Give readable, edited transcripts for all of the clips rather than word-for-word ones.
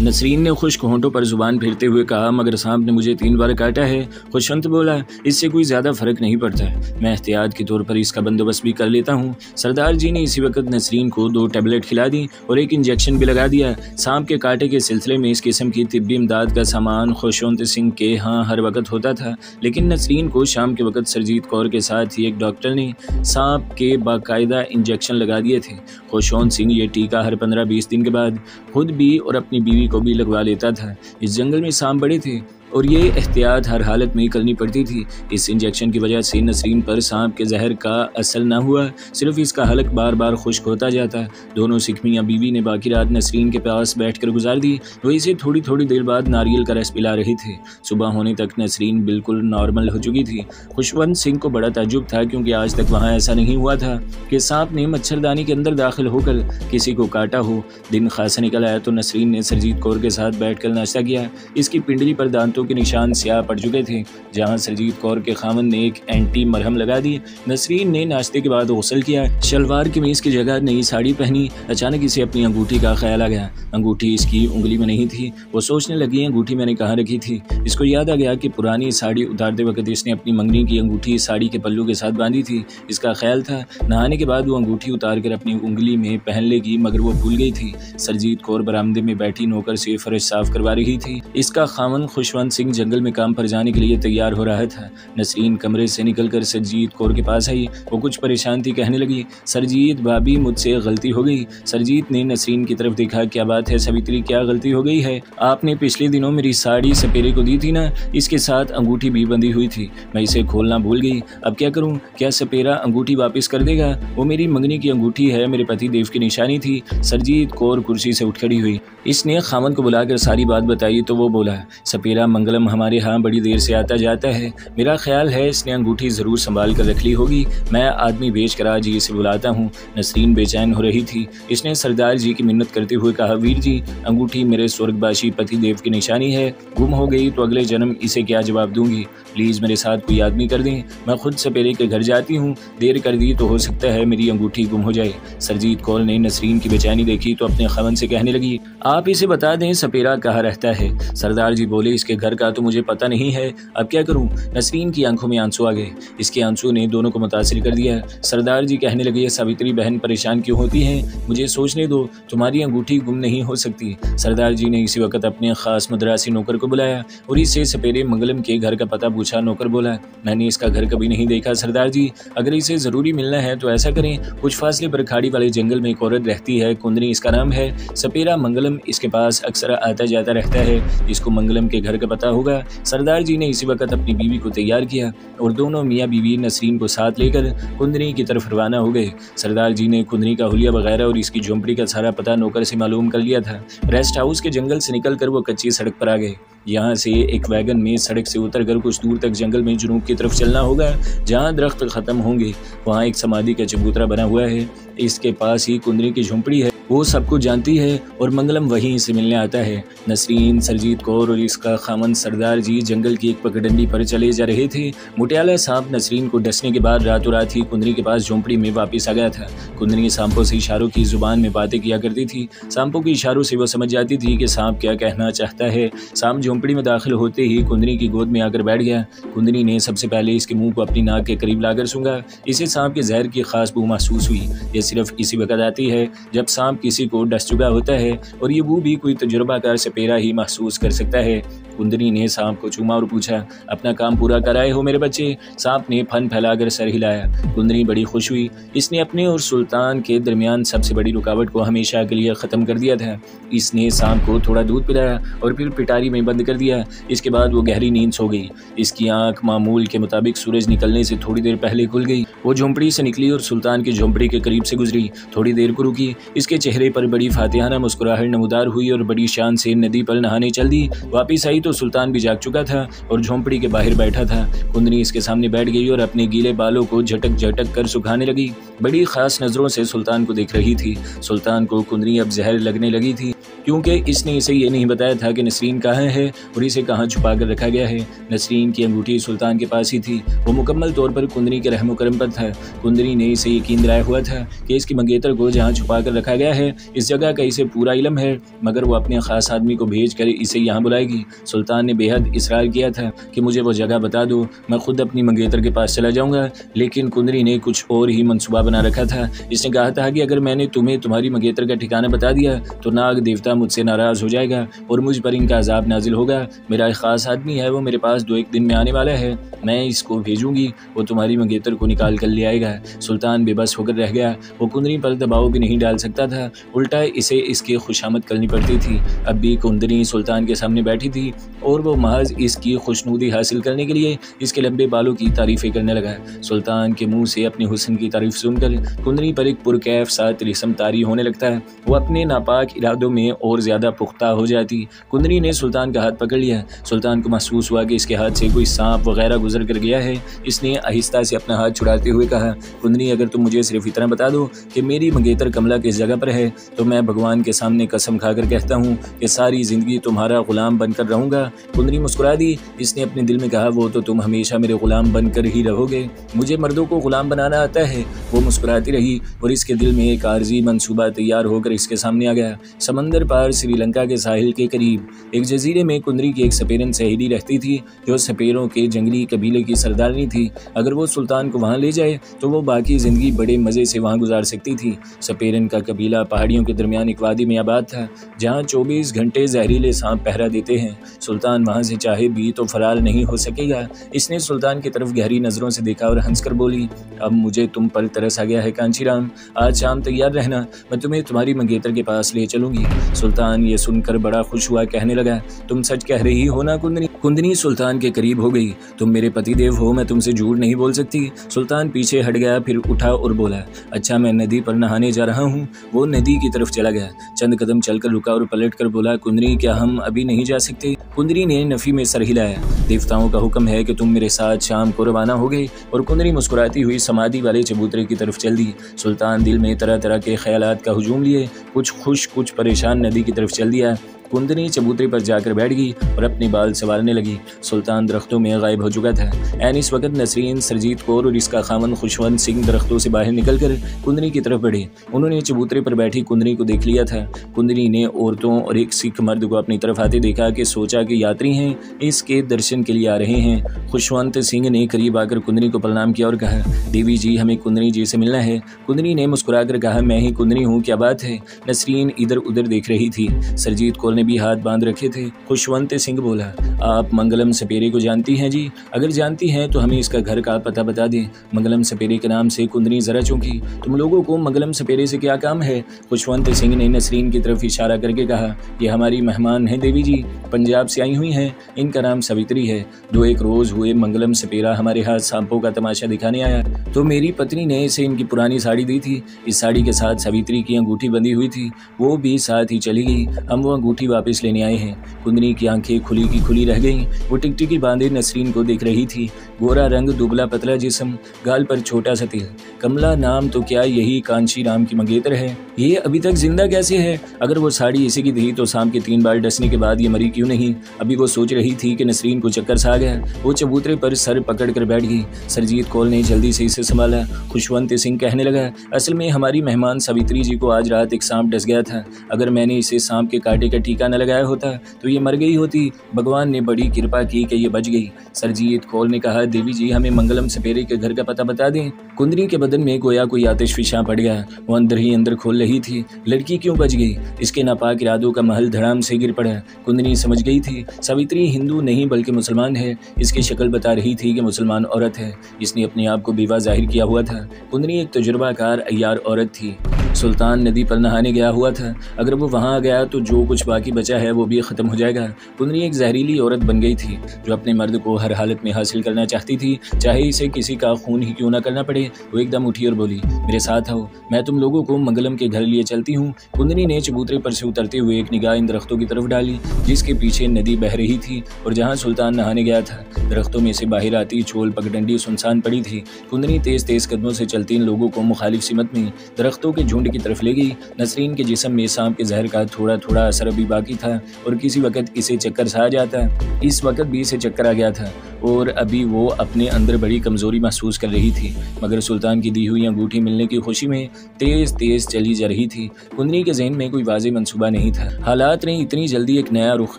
नसरीन ने खुश्क होंठों पर जुबान फेरते हुए कहा, मगर सांप ने मुझे 3 बार काटा है। खुशवंत बोला, इससे कोई ज़्यादा फर्क नहीं पड़ता है, मैं एहतियात के तौर पर इसका बंदोबस्त भी कर लेता हूँ। सरदार जी ने इसी वक्त नसरीन को 2 टैबलेट खिला दी और एक इंजेक्शन भी लगा दिया। सांप के कांटे के सिलसिले में इस किस्म की तिब्बी इमदाद का सामान खुशवंत सिंह के यहाँ हर वक्त होता था, लेकिन नसरीन को शाम के वक्त सरजीत कौर के साथ ही एक डॉक्टर ने सांप के बाकायदा इंजेक्शन लगा दिए थे। खुशवंत सिंह ये टीका हर 15-20 दिन के बाद खुद भी और अपनी बीवी को भी लगवा लेता था। इस जंगल में सांप बड़े थे और ये एहतियात हर हालत में करनी पड़ती थी। इस इंजेक्शन की वजह से नसरीन पर सांप के जहर का असर न हुआ, सिर्फ इसका हलक बार बार खुश्क होता जाता। दोनों सिख मियां बीवी ने बाकी रात नसरीन के पास बैठकर गुजार दी। वो इसे थोड़ी थोड़ी देर बाद नारियल का रस पिला रहे थे। सुबह होने तक नसरीन बिल्कुल नॉर्मल हो चुकी थी। खुशवंत सिंह को बड़ा ताज्जुब था, क्योंकि आज तक वहाँ ऐसा नहीं हुआ था कि सांप ने मच्छरदानी के अंदर दाखिल होकर किसी को काटा हो। दिन खासा निकल आया तो नसरीन ने सरजीत कौर के साथ बैठकर नाश्ता किया। इसकी पिंडली पर दांतों के निशान स्याह पड़ चुके थे, जहां सरजीत कौर के खामन ने एक एंटी मरहम लगा दी। नसरीन ने नाश्ते के बाद गुस्ल किया, शलवार कमीज की जगह नई साड़ी पहनी। अचानक इसे अपनी अंगूठी का ख्याल आ गया। अंगूठी इसकी उंगली में नहीं थी। वो सोचने लगी, अंगूठी मैंने कहाँ रखी थी। इसको याद आ गया कि पुरानी साड़ी उतारते वक्त इसने अपनी मंगनी की अंगूठी साड़ी के पल्लू के साथ बांधी थी। इसका ख्याल था नहाने के बाद वो अंगूठी उतार कर अपनी उंगली में पहन लेगी, मगर वो भूल गई थी। सरजीत कौर बरामदे में बैठी नौकर से फर्श साफ करवा रही थी। इसका खामन खुशवंत सिंह जंगल में काम पर जाने के लिए तैयार हो रहा था। नसरीन कमरे से निकलकर सरजीत कौर के पास आई। वो कुछ परेशान थी, कहने लगी, सरजीत भाभी मुझसे गलती हो गई। सरजीत ने नसरीन की तरफ देखा, क्या बात है सावित्री, क्या गलती हो गई है? आपने पिछले दिनों मेरी साड़ी सपेरे को दी थी ना, इसके साथ अंगूठी भी बंधी हुई थी, मैं इसे खोलना भूल गई। अब क्या करूं? क्या सपेरा अंगूठी वापस कर देगा? वो मेरी मंगनी की अंगूठी है, मेरे पति देव की निशानी थी। सरजीत कौर कुर्सी से उठ खड़ी हुई। इसने खामन को बुलाकर सारी बात बताई तो वो बोला, सपेरा मंगलम हमारे यहाँ बड़ी देर से आता जाता है, मेरा ख्याल है इसने अंगूठी जरूर संभाल कर रख ली होगी। मैं आदमी भेज कर आज इसे बुलाता हूँ। नसरीन बेचैन हो रही थी। इसने सरदार जी की मिन्नत करते हुए कहा, वीर जी, अंगूठी मेरे स्वर्गवासी पति देव की निशानी है, गुम हो गई तो अगले जन्म इसे क्या जवाब दूंगी? प्लीज मेरे साथ कोई आदमी कर दें, मैं खुद सपेरे के घर जाती हूँ। देर कर दी तो हो सकता है मेरी अंगूठी गुम हो जाए। सरजीत कौर ने नसरीन की बेचैनी देखी तो अपने खमन से कहने लगी, आप इसे बता दें सपेरा कहाँ रहता है। सरदार जी बोले, इसके घर का तो मुझे पता नहीं है, अब क्या करूं? नसरीन की आंखों में आंसू आ गए। इसके आंसू ने दोनों को मुतासिर कर दिया। सरदार जी कहने लगे, सावित्री बहन परेशान क्यों होती हैं? मुझे सोचने दो, तुम्हारी अंगूठी गुम नहीं हो सकती। सरदार जी ने इसी वक्त अपने खास मद्रासी नौकर को बुलाया और इससे सपेरे मंगलम के घर का पता पूछा। नौकर बोला, मैंने इसका घर कभी नहीं देखा सरदार जी, अगर इसे जरूरी मिलना है तो ऐसा करें, कुछ फासले पर खाड़ी वाले जंगल में एक औरत रहती है, कुंदनी इसका नाम है, सपेरा मंगलम इसके पास अक्सर आता जाता रहता है, इसको मंगलम के घर का पता होगा। सरदार जी ने इसी वक्त अपनी बीवी को तैयार किया और दोनों मियाँ बीवी नसरीन को साथ लेकर कुंदनी की तरफ रवाना हो गए। सरदार जी ने कुंदनी का हुलिया वगैरह और इसकी झोंपड़ी का सारा पता नौकर से मालूम कर लिया था। रेस्ट हाउस के जंगल से निकलकर वो कच्ची सड़क पर आ गए। यहाँ से एक वैगन में सड़क से उतरकर कुछ दूर तक जंगल में जुनूब की तरफ चलना होगा, जहाँ दरख्त खत्म होंगे वहाँ एक समाधि का चबूतरा बना हुआ है। इसके पास ही कुंदनी की झोंपड़ी है, वो सब कुछ जानती है और मंगलम वहीं से मिलने आता है। नसरीन, सरजीत कौर और इसका खामन सरदार जी जंगल की एक पगडंडी पर चले जा रहे थे। मुटियाला सांप नसरीन को डसने के बाद रातों रात ही कुंदनी के पास झोंपड़ी में वापस आ गया था। कुंदनी सांपों से इशारों की जुबान में बातें किया करती थी। सांपों के इशारों से वो समझ जाती थी कि सांप क्या कहना चाहता है। सांप झोंपड़ी में दाखिल होते ही कुंदनी की गोद में आकर बैठ गया। कुंदनी ने सबसे पहले इसके मुंह को अपनी नाक के करीब लाकर सूंघा। इसे सांप के जहर की खास बू महसूस हुई। यह सिर्फ इसी वक्त आती है जब सांप किसी को डस चुका होता है, और ये वो भी कोई तजुर्बाकार सपेरा ही महसूस कर सकता है। कुंदनी ने सांप को चूमा और पूछा, अपना काम पूरा कराए हो मेरे बच्चे? सांप ने फन फैलाकर सर हिलाया। कुंदनी बड़ी खुश हुई। इसने अपने और सुल्तान के दरमियान सबसे बड़ी रुकावट को हमेशा के लिए ख़त्म कर दिया था। इसने सांप को थोड़ा दूध पिलाया और फिर पिटारी में बंद कर दिया। इसके बाद वो गहरी नींद सो गई। इसकी आंख मामूल के मुताबिक सूरज निकलने से थोड़ी देर पहले खुल गई। वो झोंपड़ी से निकली और सुल्तान की झोंपड़ी के करीब से गुजरी। थोड़ी देर को रुकी। इसके चेहरे पर बड़ी फातिहाना मुस्कुराहट नमूदार हुई और बड़ी शान से नदी पर नहाने चल दी। वापिस आई तो सुल्तान भी जाग चुका था और झोंपड़ी के बाहर बैठा था। कुंदनी इसके सामने बैठ गई और अपने गीले बालों को झटक झटक कर सुखाने लगी। बड़ी खास नजरों से सुल्तान को देख रही थी। सुल्तान को कुंदनी अब जहर लगने लगी थी, क्योंकि इसने इसे ये नहीं बताया था कि नसरीन कहाँ है और इसे कहाँ छुपा कर रखा गया है। नसरीन की अंगूठी सुल्तान के पास ही थी। वो मुकम्मल तौर पर कुंदनी के रहमो करम पर था। कुंदनी ने इसे यकीन दिलाया हुआ था कि इसकी मंगेतर को जहाँ छुपा कर रखा गया है, इस जगह का इसे पूरा इल्म है, मगर वो अपने ख़ास आदमी को भेज कर इसे यहाँ बुलाएगी। सुल्तान ने बेहद इसरार किया था कि मुझे वो जगह बता दो, मैं खुद अपनी मंगेतर के पास चला जाऊँगा, लेकिन कुंदरी ने कुछ और ही मनसूबा बना रखा था। इसने कहा था कि अगर मैंने तुम्हें तुम्हारी मंगेतर का ठिकाना बता दिया तो नाग देवता मुझसे नाराज़ हो जाएगा और मुझ पर इनका अजाब नाजिल होगा। मेरा एक ख़ास आदमी है, वो मेरे पास 2-1 दिन में आने वाला है, मैं इसको भेजूंगी, वो तुम्हारी मंगेतर को निकाल कर ले आएगा। सुल्तान बेबस होकर रह गया। वो कुंदरी पर दबाव भी नहीं डाल सकता था, उल्टा इसे इसकी खुशामद करनी पड़ती थी। अब भी कुंदरी सुल्तान के सामने बैठी थी और वो महज इसकी खुशनुदी हासिल करने के लिए इसके लंबे बालों की तारीफ़ें करने लगा। सुल्तान के मुंह से अपने हुस्न की तारीफ सुनकर कुंदरी पर एक पुरकैफ सा तिलिस्म तारी होने लगता है। वो अपने नापाक इरादों में और ज़्यादा पुख्ता हो जाती। कुंदरी ने सुल्तान का हाथ पकड़ लिया। सुल्तान को महसूस हुआ कि इसके हाथ से कोई सांप वगैरह गुजर कर गया है। इसने आहिस्ता से अपना हाथ छुड़ाते हुए कहा, कुंदरी, अगर तुम मुझे सिर्फ इतना बता दो कि मेरी मंगेतर कमला किस जगह पर है तो मैं भगवान के सामने कसम खाकर कहता हूँ कि सारी ज़िंदगी तुम्हारा ग़ुलाम बनकर रहूँगा। कुंदरी मुस्कुरा दी। इसने अपने दिल में कहा, वो तो तुम हमेशा मेरे ग़ुलाम बनकर ही रहोगे, मुझे मर्दों को ग़ुलाम बनाना आता है। वो मुस्कुराती रही और इसके दिल में एक आर्जी मंसूबा तैयार होकर इसके सामने आ गया। समंदर पार श्रीलंका के साहिल के करीब एक जजीरे में कुंदरी की एक सपेरन सहेली रहती थी, जो सपेरों के जंगली कबीले की सरदारनी थी। अगर वो सुल्तान को वहाँ ले जाए तो वो बाकी ज़िंदगी बड़े मज़े से वहाँ गुजार सकती थी। सपेरन का कबीला पहाड़ियों के दरमियान एक वादी में आबाद था, जहाँ 24 घंटे जहरीले सांप पहरा देते हैं। सुल्तान वहाँ से चाहे भी तो फरार नहीं हो सकेगा। इसने सुल्तान की तरफ गहरी नज़रों से देखा और हंसकर बोली, अब मुझे तुम पर तरस आ गया है कांचीराम, आज शाम तैयार रहना, मैं तुम्हें तुम्हारी मंगेतर के पास ले चलूंगी। सुल्तान ये सुनकर बड़ा खुश हुआ, कहने लगा, तुम सच कह रही हो ना कुंदनी? कुंदनी सुल्तान के करीब हो गई। तुम मेरे पतिदेव हो, मैं तुमसे झूठ नहीं बोल सकती। सुल्तान पीछे हट गया, फिर उठा और बोला, अच्छा मैं नदी पर नहाने जा रहा हूँ। वो नदी की तरफ चला गया। चंद कदम चलकर रुका और पलट कर बोला, कुंदनी, क्या हम अभी नहीं जा सकते? कुंदनी ने नफी में सर हिलाया। देवताओं का हुक्म है कि तुम मेरे साथ शाम को रवाना हो गए। और कुंदनी मुस्कुराती हुई समाधि वाले चबूतरे की तरफ चल दी। सुल्तान दिल में तरह तरह के ख्यालात का हुजूम लिए कुछ खुश कुछ परेशान नदी की तरफ चल दिया। कुंदनी चबूतरे पर जाकर बैठ गई और अपने बाल संवारने लगी। सुल्तान दरख्तों में गायब हो चुका था। ऐन इस वक्त नसरीन, सरजीत कौर और इसका खामन खुशवंत सिंह दरख्तों से बाहर निकलकर कुंदनी की तरफ बढ़े। उन्होंने चबूतरे पर बैठी कुंदनी को देख लिया था। कुंदनी ने औरतों और एक सिख मर्द को अपनी तरफ आते देखा कि सोचा कि यात्री हैं, इसके दर्शन के लिए आ रहे हैं। खुशवंत सिंह ने करीब आकर कुंदनी को प्रणाम किया और कहा, देवी जी, हमें कुंदनी जी से मिलना है। कुंदनी ने मुस्कुराकर कहा, मैं ही कुंदनी हूँ, क्या बात है? नसरीन इधर उधर देख रही थी। सरजीत कौर ने भी हाथ बांध रखे थे। खुशवंत सिंह बोला, आप मंगलम सपेरे को जानती हैं जी? अगर जानती हैं तो हमें इसका घर का पता बता दें। मंगलम सपेरे के नाम से कुंदनी जरा चौंकी। तुम लोगों को मंगलम सपेरे से क्या काम है? खुशवंत सिंह ने नसरीन की तरफ इशारा करके कहा, ये हमारी मेहमान हैं देवी जी, पंजाब से आई हुई हैं, इनका नाम सवित्री है। 2-1 रोज हुए मंगलम सपेरा हमारे हाथ सांपों का तमाशा दिखाने आया तो मेरी पत्नी ने इसे इनकी पुरानी साड़ी दी थी। इस साड़ी के साथ सवित्री की अंगूठी बंधी हुई थी, वो भी साथ ही चली गई। हम वो अंगूठी वापस लेने आए हैं। कुंदनी की आंखें खुली की खुली रह गईं। वो टिकटिकी बांधे नसरीन को देख रही थी। गोरा रंग, दुबला पतला जिस्म, गाल पर छोटा सा तिल। कमला नाम तो क्या यही कांशीराम की मंगेतर है? ये अभी तक जिंदा कैसे है? अगर वो साड़ी इसी की थी तो शाम के 3 बार डसने के बाद ये मरी क्यों नहीं? अभी वो सोच रही थी कि नसरीन को चक्कर सा आ गया। वो चबूतरे पर सर पकड़ कर बैठ गई। सरजीत कौर ने जल्दी से इसे संभाला। खुशवंत सिंह कहने लगा, असल में हमारी मेहमान सवित्री जी को आज रात एक सांप डस गया था। अगर मैंने इसे सांप के कांटे का टीका न लगाया होता तो ये मर गई होती। भगवान ने बड़ी कृपा की कि ये बच गई। सरजीत कौर ने कहा, देवी जी, हमें मंगलम सपेरे के घर का पता बता दें। कुंदनी के बदन में गोया कोई आतिशफिशां पड़ गया। वो अंदर ही अंदर खोल रही थी, लड़की क्यों बच गई? इसके नापाक इरादों का महल धड़ाम से गिर पड़ा। कुंदनी समझ गई थी सवित्री हिंदू नहीं बल्कि मुसलमान है। इसकी शक्ल बता रही थी कि मुसलमान औरत है। इसने अपने आप को बेवा जाहिर किया हुआ था। कुंदनी एक तजुर्बाकार अय्यार औरत थी। सुल्तान नदी पर नहाने गया हुआ था। अगर वो वहाँ आ गया तो जो कुछ बाकी बचा है वो भी ख़त्म हो जाएगा। कुंदनी एक जहरीली औरत बन गई थी जो अपने मर्द को हर हालत में हासिल करना चाहती थी, चाहे इसे किसी का खून ही क्यों ना करना पड़े। वो एकदम उठी और बोली, मेरे साथ आओ, मैं तुम लोगों को मंगलम के घर लिए चलती हूँ। कुंदनी ने चबूतरे पर से उतरते हुए एक निगाह इन दरख्तों की तरफ डाली जिसके पीछे नदी बह रही थी और जहाँ सुल्तान नहाने गया था। दरख्तों में से बाहर आती चोल पगडंडी सुनसान पड़ी थी। कुंदनी तेज तेज कदमों से चलती इन लोगों को मुखालिफ सिमत में दरख्तों के झुंड कुंड की तरफ ले गई। नसरीन के जिस्म में सांप के जहर का थोड़ा थोड़ा असर अभी बाकी था और किसी वक्त इसे चक्कर सा आ जाता। इस वक्त भी इसे चक्कर आ गया था और अभी वो अपने अंदर बड़ी कमज़ोरी महसूस कर रही थी, मगर सुल्तान की दी हुई अंगूठी मिलने की खुशी में तेज़ तेज़ चली जा रही थी। कुंदनी के जहन में कोई वाज़ेह मंसूबा नहीं था। हालात ने इतनी जल्दी एक नया रुख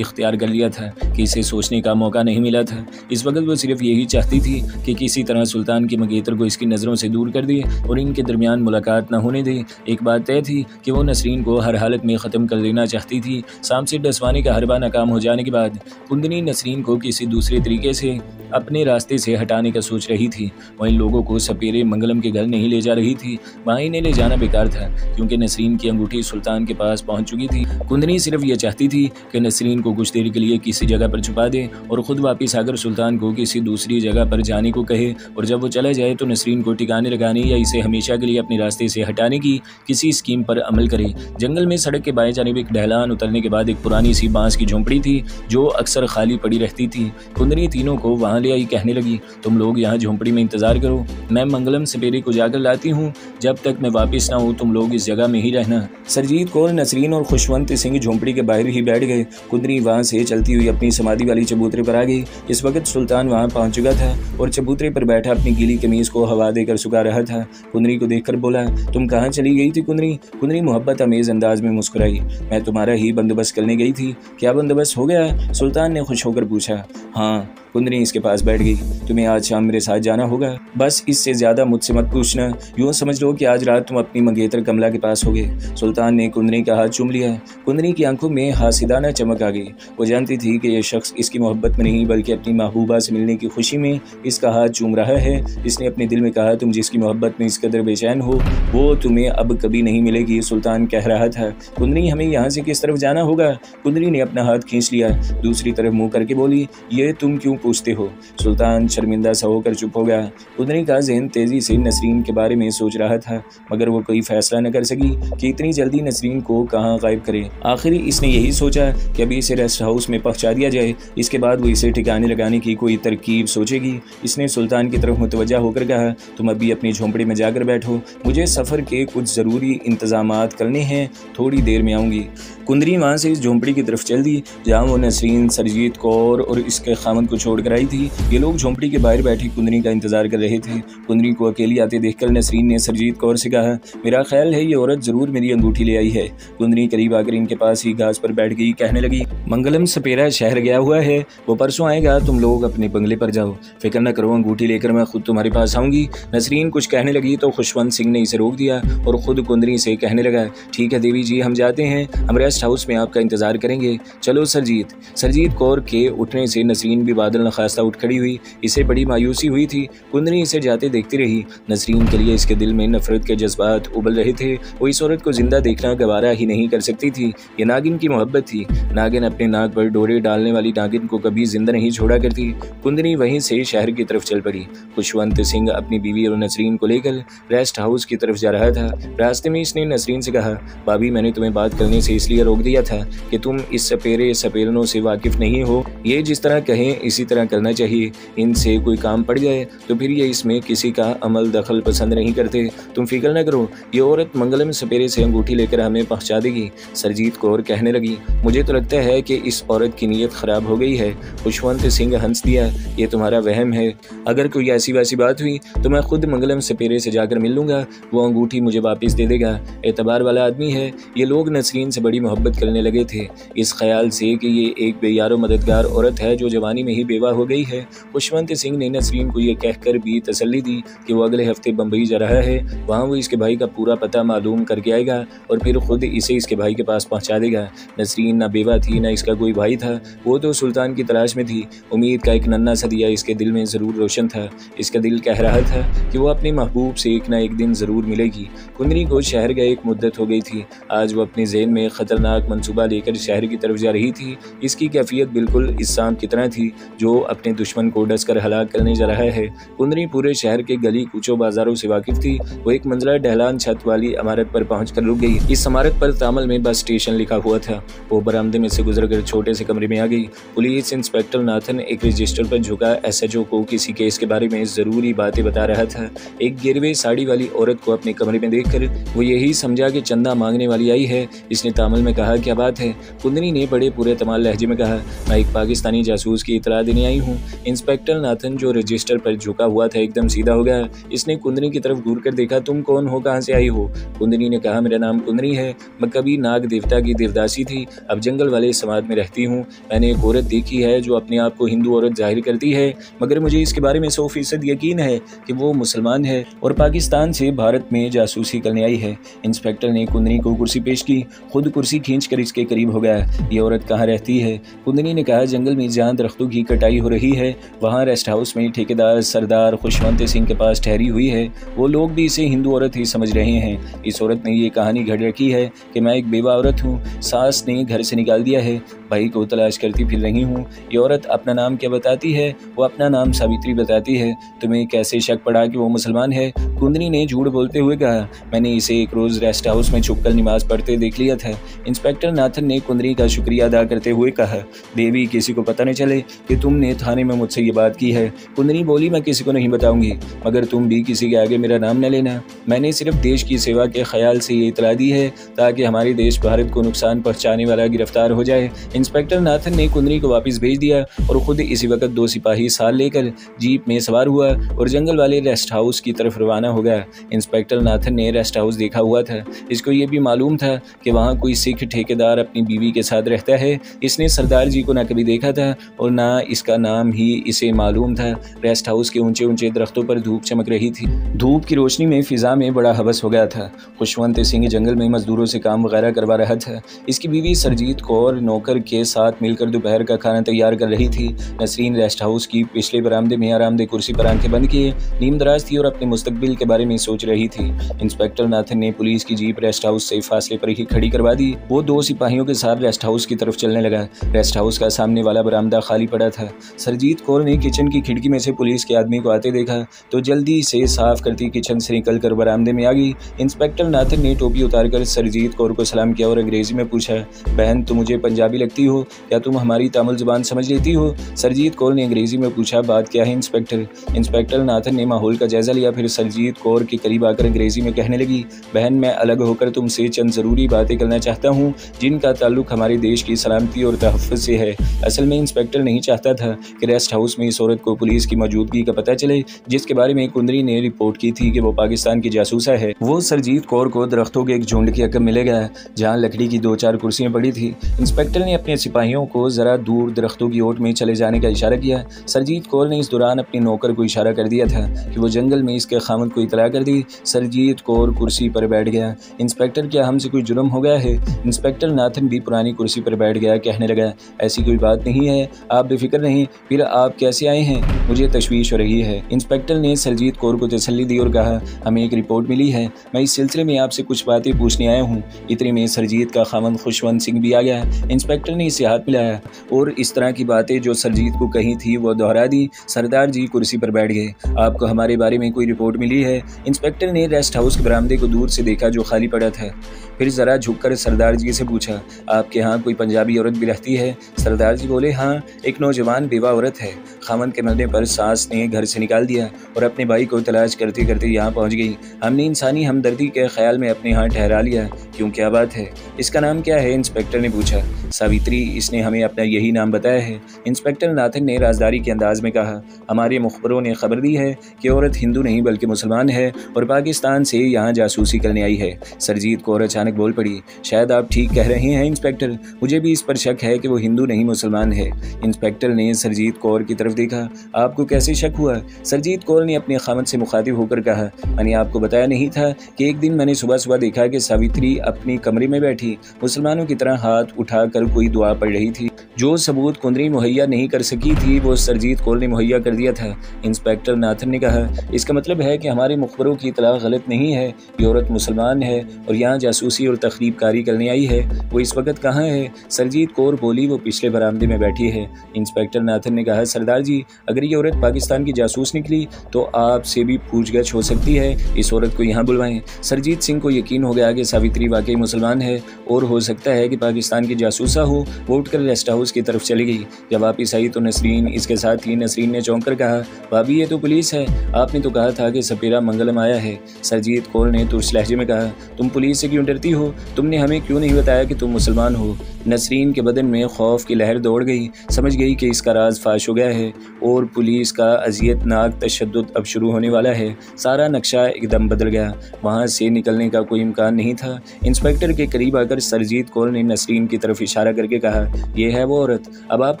इख्तियार कर लिया था कि इसे सोचने का मौका नहीं मिला था। इस वक्त वो सिर्फ यही चाहती थी कि किसी तरह सुल्तान की मंगेतर को इसकी नज़रों से दूर कर दे और इनके दरमियान मुलाकात न होने दे। एक बात तय थी कि वो नसरीन को हर हालत में ख़त्म कर देना चाहती थी। सांप से डसवाने का हरबा नाकाम हो जाने के बाद कुंदनी नसरीन को किसी दूसरे तरीके से अपने रास्ते से हटाने का सोच रही थी। वहीं लोगों को सपेरे मंगलम के घर नहीं ले जा रही थी। वहाँ इन्हें ले जाना बेकार था क्योंकि नसरीन की अंगूठी सुल्तान के पास पहुँच चुकी थी। कुंदनी सिर्फ ये चाहती थी कि नसरीन को कुछ देर के लिए किसी जगह पर छुपा दे और ख़ुद वापस आकर सुल्तान को किसी दूसरी जगह पर जाने को कहे, और जब वो चला जाए तो नसरीन को ठिकाने लगाने या इसे हमेशा के लिए अपने रास्ते से हटाने की किसी स्कीम पर अमल करे। जंगल में सड़क के बाएं जानिब एक ढलान उतरने के बाद एक पुरानी सी बांस की झोंपड़ी थी जो अक्सर खाली पड़ी रहती थी। कुंदनी तीनों को वहाँ ले आई, कहने लगी, तुम लोग यहाँ झोंपड़ी में इंतजार करो, मैं मंगलम सपेरे को जाकर लाती हूँ। जब तक मैं वापस ना हूँ तुम लोग इस जगह में ही रहना। सरजीत कौर, नसरीन और खुशवंत सिंह झोंपड़ी के बाहर ही बैठ गए। कुंदनी वहाँ से चलती हुई अपनी समाधि वाली चबूतरे पर आ गई। इस वक्त सुल्तान वहाँ पहुँच चुका था और चबूतरे पर बैठा अपनी गीली कमीज़ को हवा देकर सुखा रहा था। कुंदनी को देखकर बोला, तुम कहाँ चली गई थी कुंदनी? कुंदनी मोहब्बत अमेज़ अंदाज में मुस्कुराई, मैं तुम्हारा ही बंदोबस्त करने गई थी। क्या बंदोबस्त हो गया? सुल्तान ने खुश होकर पूछा। हाँ। कुंदनी इसके पास बैठ गई। तुम्हें आज शाम मेरे साथ जाना होगा, बस इससे ज़्यादा मुझसे मत पूछना। यूँ समझ लो कि आज रात तुम अपनी मंगेतर कमला के पास होगे। सुल्तान ने कुंदनी का हाथ चूम लिया। कुंदनी की आंखों में हासिदाना चमक आ गई। वो जानती थी कि यह शख्स इसकी मोहब्बत में नहीं बल्कि अपनी महबूबा से मिलने की खुशी में इसका हाथ चूम रहा है। इसने अपने दिल में कहा, तुम जिसकी मोहब्बत में इस कदर बेचैन हो वो तुम्हें अब कभी नहीं मिलेगी। सुल्तान कह रहा था, कुंदनी हमें यहाँ से किस तरफ जाना होगा? कुंदनी ने अपना हाथ खींच लिया, दूसरी तरफ मुँह करके बोली, ये तुम क्यों पूछते हो? सुल्तान शर्मिंदा सा होकर चुप हो गया। कुंदनी का ज़हन तेजी से नसरीन के बारे में सोच रहा था, मगर वो कोई फैसला न कर सकी कि इतनी जल्दी नसरीन को कहाँ गायब करे। आखिर इसने यही सोचा कि अभी इसे रेस्ट हाउस में पहुँचा दिया जाए, इसके बाद वो इसे ठिकाने लगाने की कोई तरकीब सोचेगी। इसने सुल्तान की तरफ मुतवज्जा होकर कहा, तुम अभी अपनी झोंपड़ी में जाकर बैठो, मुझे सफ़र के कुछ ज़रूरी इंतजामात करने हैं, थोड़ी देर में आऊँगी। कुंदनी वहाँ से इस झोंपड़ी की तरफ चल दी जहाँ वो नसरीन, सरजीत कौर और इसके खामद को छोड़कर आई थी। ये लोग झोंपड़ी के बाहर बैठी कुंदनी का इंतजार कर रहे थे। कुंदनी को अकेली आते देखकर नसरीन ने सरजीत कौर से कहा, मेरा ख्याल है ये औरत जरूर मेरी अंगूठी ले आई है। कुंदनी करीब आकर इनके पास ही घास पर बैठ गई, कहने लगी, मंगलम सपेरा शहर गया हुआ है, वो परसों आएगा, तुम लोग अपने बंगले पर जाओ, फिक्र न करो, अंगूठी लेकर मैं खुद तुम्हारे पास आऊँगी। नसरीन कुछ कहने लगी तो खुशवंत सिंह ने इसे रोक दिया और खुद कुंदनी से कहने लगा, ठीक है देवी जी, हम जाते हैं, हम रेस्ट हाउस में आपका इंतजार करेंगे, चलो सरजीत। सरजीत कौर के उठने से नसरीन भी बादल नखास्ता उठ खड़ी हुई। इसे बड़ी मायूसी हुई थी। कुंदनी इसे जाते देखती रही। नसरीन के लिए इसके दिल में नफरत के जज्बात उबल रहे थे। वो इस औरत को जिंदा देखना गवारा ही नहीं कर सकती थी। ये नागिन की मोहब्बत थी। नागिन अपने नाक पर डोरे डालने वाली नागिन को कभी जिंदा नहीं छोड़ा करती। कुंदनी वहीं से शहर की तरफ चल पड़ी। खुशवंत सिंह अपनी बीवी और नसरीन को लेकर रेस्ट हाउस की तरफ जा रहा था। रास्ते में इसने नसरीन से कहा, भाभी मैंने तुम्हें बात करने से इसलिए रोक दिया था कि तुम इस सपेरनों से वाकिफ नहीं हो। ये जिस तरह कहें इसी तरह करना चाहिए। इनसे कोई काम पड़ जाए तो फिर ये इसमें किसी का अमल दखल पसंद नहीं करते। तुम फिक्र न करो, ये औरत मंगलम सपेरे से अंगूठी लेकर हमें पहुंचा देगी। सरजीत कौर कहने लगी, मुझे तो लगता है कि इस औरत की नीयत खराब हो गई है। खुशवंत सिंह हंस दिया, ये तुम्हारा वहम है। अगर कोई ऐसी वैसी बात हुई तो मैं खुद मंगलम सपेरे से जाकर मिल लूँगा, वो अंगूठी मुझे वापस दे देगा। एतबार वाला आदमी है। ये लोग नसरीन से बड़ी मोहब्बत करने लगे थे, इस ख्याल से कि ये एक बेयारो मददगार औरत है जो जवानी में ही बेवा हो गई है। खुशवंत सिंह ने नसरीन को यह कहकर भी तसल्ली दी कि वो अगले हफ्ते बम्बई जा रहा है। वहाँ वो इसके भाई का पूरा पता मालूम करके आएगा और फिर खुद इसे इसके भाई के पास पहुँचा देगा। नसरीन ना बेवा थी, ना इसका कोई भाई था। वो तो सुल्तान की तलाश में थी। उम्मीद का एक नन्हा सा दिया इसके दिल में ज़रूर रोशन था। इसका दिल कह रहा था कि वो अपनी महबूब से एक ना एक दिन ज़रूर मिलेगी। कुंदनी को शहर गए एक मुद्दत हो गई थी। आज वो अपने ज़हन में ख़तरनाक मंसूबा लेकर शहर की तरफ जा रही थी। इसकी कैफियत बिल्कुल इस सांप की तरह थी जो जो अपने दुश्मन को डसकर हलाक करने जा रहा है। कुंदनी पूरे शहर के गली कूचों बाजारों से वाकिफ थी। वो एक मंजिला ढलान छत वाली इमारत पर पहुंचकर रुक गई। इस इमारत पर तामल में बस स्टेशन लिखा हुआ था। वो बरामदे में से गुजरकर छोटे से कमरे में आ गई। पुलिस इंस्पेक्टर नाथन एक रजिस्टर पर झुका SHO को किसी केस के बारे में जरूरी बातें बता रहा था। एक गिरवे साड़ी वाली औरत को अपने कमरे में देखकर वो यही समझा कि चंदा मांगने वाली आई है। इसने तामल में कहा, क्या बात है? कुंदनी ने बड़े पूरे तमाल लहजे में कहा, मैं एक पाकिस्तानी जासूस की इतला देने आई हूँ। इंस्पेक्टर नाथन जो रजिस्टर पर झुका हुआ था एकदम सीधा हो गया। इसने कुंदनी की तरफ घूर कर देखा, तुम कौन हो, कहाँ से आई हो? कुंदनी ने कहा, मेरा नाम कुंदनी है, मैं कभी नाग देवता की देवदासी थी, अब जंगल वाले समाज में रहती हूँ। मैंने एक औरत देखी है जो अपने आप को हिंदू औरत जाहिर करती है, मगर मुझे इसके बारे में 100% यकीन है कि वो मुसलमान है और पाकिस्तान से भारत में जासूसी करने आई है। इंस्पेक्टर ने कुंदनी को कुर्सी पेश की। खुद कुर्सी खींचकर इसके करीब हो गया। ये औरत कहाँ रहती है? कुंदनी ने कहा, जंगल में जहाँ दरख्तों की कटाई हो रही है वहाँ रेस्ट हाउस में ठेकेदार सरदार खुशवंत सिंह के पास ठहरी हुई है। वो लोग भी इसे हिंदू औरत ही समझ रहे हैं। इस औरत ने ये कहानी घड़ रखी है कि मैं एक बेवा औरत हूँ, सास ने घर से निकाल दिया है, भाई को तलाश करती फिर रही हूँ। ये औरत अपना नाम क्या बताती है? वो अपना नाम सावित्री बताती है। तुम्हें कैसे शक पड़ा कि वो मुसलमान है? कुंदनी ने झूठ बोलते हुए कहा, मैंने इसे एक रोज रेस्ट हाउस में छुपकर नमाज पढ़ते देख लिया था। इंस्पेक्टर नाथन ने कुंदनी का शुक्रिया अदा करते हुए कहा, देवी किसी को पता न चले कि तुमने थाने में मुझसे ये बात की है। कुंदनी बोली, मैं किसी को नहीं बताऊंगी, मगर तुम भी किसी के आगे मेरा नाम न लेना। मैंने सिर्फ देश की सेवा के ख्याल से ये इतला दी है ताकि हमारे देश भारत को नुकसान पहुंचाने वाला गिरफ्तार हो जाए। इंस्पेक्टर नाथन ने कुंदनी को वापस भेज दिया और खुद इसी वक्त 2 सिपाही साथ लेकर जीप में सवार हुआ और जंगल वाले रेस्ट हाउस की तरफ रवाना हो गया। इंस्पेक्टर नाथन ने रेस्ट हाउस देखा हुआ था। इसको ये भी मालूम था कि वहाँ कोई सिख ठेकेदार अपनी बीवी के साथ रहता है। इसने सरदार जी को ना कभी देखा था और ना इसका नाम ही इसे मालूम था। रेस्ट हाउस के ऊंचे ऊंचे दरख्तों पर धूप चमक रही थी। धूप की रोशनी में फिजा में बड़ा हवस हो गया था। खुशवंत सिंह जंगल में मजदूरों से काम वगैरह करवा रहा था। इसकी बीवी सरजीत कौर नौकर के साथ मिलकर दोपहर का खाना तैयार कर रही थी। नसरीन रेस्ट हाउस की पिछले बरामदे में आरामदेह कुर्सी पर आंखें बंद किए नीम दराज थी और अपने मुस्तकबिल के बारे में सोच रही थी। इंस्पेक्टर नाथन ने पुलिस की जीप रेस्ट हाउस से फासले पर ही खड़ी करवा दी। वो 2 सिपाहियों के साथ रेस्ट हाउस की तरफ चलने लगा। रेस्ट हाउस का सामने वाला बरामदा खाली पड़ा था। सरजीत कौर ने किचन की खिड़की में से पुलिस के आदमी को आते देखा तो जल्दी से साफ करती किचन से निकलकर बरामदे में आ गई। इंस्पेक्टर नाथन ने टोपी उतारकर सरजीत कौर को सलाम किया और अंग्रेजी में पूछा, बहन तुम मुझे पंजाबी लगती हो, क्या तुम हमारी तामिल जुबान समझ लेती हो? सरजीत कौर ने अंग्रेजी में पूछा, बात क्या है इंस्पेक्टर? इंस्पेक्टर नाथन ने माहौल का जायजा लिया, फिर सरजीत कौर के करीब आकर अंग्रेजी में कहने लगी, बहन मैं अलग होकर तुमसे चंद ज़रूरी बातें करना चाहता हूँ जिनका ताल्लुक हमारे देश की सलामती और तहफ़्फ़ुज़ से है। असल में इंस्पेक्टर नहीं चाहता था कि रेस्ट हाउस में इस औरत को पुलिस की मौजूदगी का पता चले जिसके बारे में कुंदनी ने रिपोर्ट की थी कि वो पाकिस्तान की जासूसा है। वो सरजीत कौर को दरख्तों के एक झुंड के अकब मिले गया जहाँ लकड़ी की 2-4 कुर्सियाँ पड़ी थी। इंस्पेक्टर ने अपने सिपाहियों को ज़रा दूर दरख्तों की ओट में चले जाने का इशारा किया। सरजीत कौर ने इस दौरान अपने नौकर को इशारा कर दिया था कि वो जंगल में इसके खामद को इतला कर दी। सरजीत कौर कुर्सी पर बैठ गया। इंस्पेक्टर, क्या हमसे कोई जुर्म हो गया है? इंस्पेक्टर नाथन भी पुरानी कुर्सी पर बैठ गया, कहने लगा, ऐसी कोई बात नहीं है, आप बेफिक्र नहीं। फिर आप कैसे आए हैं? मुझे तशवीश हो रही है। इंस्पेक्टर ने सरजीत कौर को तसल्ली दी और कहा, हमें एक रिपोर्ट मिली है, मैं इस सिलसिले में आपसे कुछ बातें पूछने आया हूँ। इतने में सरजीत का खामद खुशवंत सिंह भी आ गया। इंस्पेक्टर ने इसे हाथ मिलाया और इस तरह की बातें जो सरजीत को कही थी वो दोहरा दी। सरदार जी कुर्सी पर बैठ गए। आपको हमारे बारे में कोई रिपोर्ट मिली है? इंस्पेक्टर ने रेस्ट हाउस के बरामदे को दूर से देखा जो खाली पड़ा था। फिर ज़रा झुककर सरदार जी से पूछा, आपके यहाँ कोई पंजाबी औरत भी रहती है? सरदार जी बोले, हाँ, एक नौजवान बेवा औरत है। खामन के मरने पर सास ने घर से निकाल दिया और अपने भाई को तलाश करते करते यहाँ पहुँच गई। हमने इंसानी हमदर्दी के ख्याल में अपने यहाँ ठहरा लिया। क्यों, क्या बात है? इसका नाम क्या है? इंस्पेक्टर ने पूछा। सावित्री, इसने हमें अपना यही नाम बताया है। इंस्पेक्टर नाथन ने राजदारी के अंदाज में कहा, हमारे मुखबरों ने खबर दी है कि औरत हिंदू नहीं बल्कि मुसलमान है और पाकिस्तान से यहाँ जासूसी करने आई है। सरजीत कौर अचानक बोल पड़ी, शायद आप ठीक कह रहे हैं इंस्पेक्टर, मुझे भी इस पर शक है कि वो हिंदू नहीं मुसलमान है। इंस्पेक्टर ने सरजीत कौर की तरफ देखा, आपको कैसे शक हुआ? सरजीत कौर ने अपने खामद से मुखातिब होकर कहा, मैंने आपको बताया नहीं था कि एक दिन मैंने सुबह सुबह देखा कि सावित्री अपने कमरे में बैठी मुसलमानों की तरह हाथ उठाकर कोई दुआ पढ़ रही थी। जो सबूत कुंदनी मुहैया नहीं कर सकी थी वो सरजीत कौर ने मुहैया कर दिया था। इंस्पेक्टर नाथन ने कहा, इसका मतलब है कि हमारे हमारे मुखबरों की इतला गलत नहीं है, ये औरत मुसलमान है और यहाँ जासूसी और तखरीब कारी करने आई है। वो इस वक्त कहाँ है? सरजीत कौर बोली, वो पिछले बरामदे में बैठी है। इंस्पेक्टर नाथन ने कहा, सरदार जी, अगर ये औरत पाकिस्तान की जासूस निकली तो आपसे भी पूछगछ हो सकती है, इस औरत को यहाँ बुलवाएं। सरजीत सिंह को यकीन हो गया कि सावित्री वाकई मुसलमान है और हो सकता है कि पाकिस्तान की जासूसा हो। वो उठकर रेस्ट हाउस की तरफ चली गई। जब वापिस आई तो नसरीन इसके साथ थी। नसरीन ने चौंक कर कहा, भाभी ये तो पुलिस है, आपने तो कहा था कि सपेरा मंगलम आया है। सरजीत कौर ने तुर्स लहजे में कहा, तुम पुलिस से क्यों डरती हो? तुमने हमें क्यों नहीं बताया कि तुम मुसलमान हो? नसरीन के बदन में खौफ की लहर दौड़ गई। समझ गई कि इसका राज फाश हो गया है और पुलिस का अजियतनाक तशद्दुद अब शुरू होने वाला है। सारा नक्शा एकदम बदल गया। वहाँ से निकलने का कोई इम्कान नहीं था। इंस्पेक्टर के करीब आकर सरजीत कौर ने नसरीन की तरफ इशारा करके कहा, यह है वो औरत, अब आप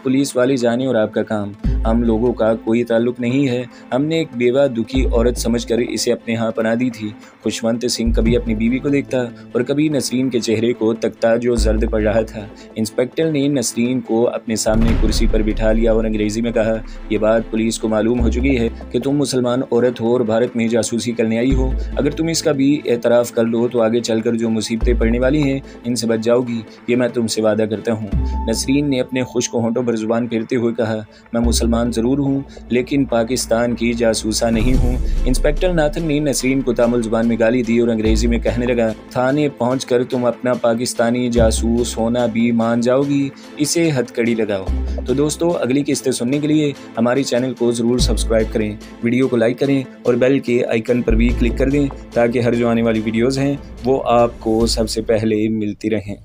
पुलिस वाले जाने और आपका काम। हम लोगों का कोई ताल्लुक नहीं है। हमने एक बेवा दुखी औरत समझकर इसे अपने यहाँ पना दी थी। खुशवंत सिंह कभी अपनी बीवी को देखता और कभी नसरीन के चेहरे को तकता जो जर्द पड़ रहा था। इंस्पेक्टर ने नसरीन को अपने सामने कुर्सी पर बिठा लिया और अंग्रेजी में कहा, यह बात पुलिस को मालूम हो चुकी है कि तुम मुसलमान औरत हो और भारत में जासूसी करने आई हो। अगर तुम इसका भी एतराफ़ कर लो तो आगे चलकर जो मुसीबतें पड़ने वाली हैं इनसे बच जाओगी, ये मैं तुमसे वादा करता हूँ। नसरीन ने अपने खुश्क होंठों पर जुबान फेरते हुए कहा, मैं मुसलमान ज़रूर हूँ लेकिन पाकिस्तान की जासूसा नहीं हूँ। इंस्पेक्टर नाथन ने नसरीन को तामुल जुबान में गाली दी और अंग्रेजी में कहने लगा, थाने पहुँचकर तुम अपना पाकिस्तानी जासूस होना भी मान जाओगी, इसे हथकड़ी लगाओ। तो दोस्तों, अगली किस्तें सुनने के लिए हमारे चैनल को ज़रूर सब्सक्राइब करें, वीडियो को लाइक करें और बेल के आइकन पर भी क्लिक कर दें ताकि हर जो आने वाली वीडियोज़ हैं वो आपको सबसे पहले मिलती रहें।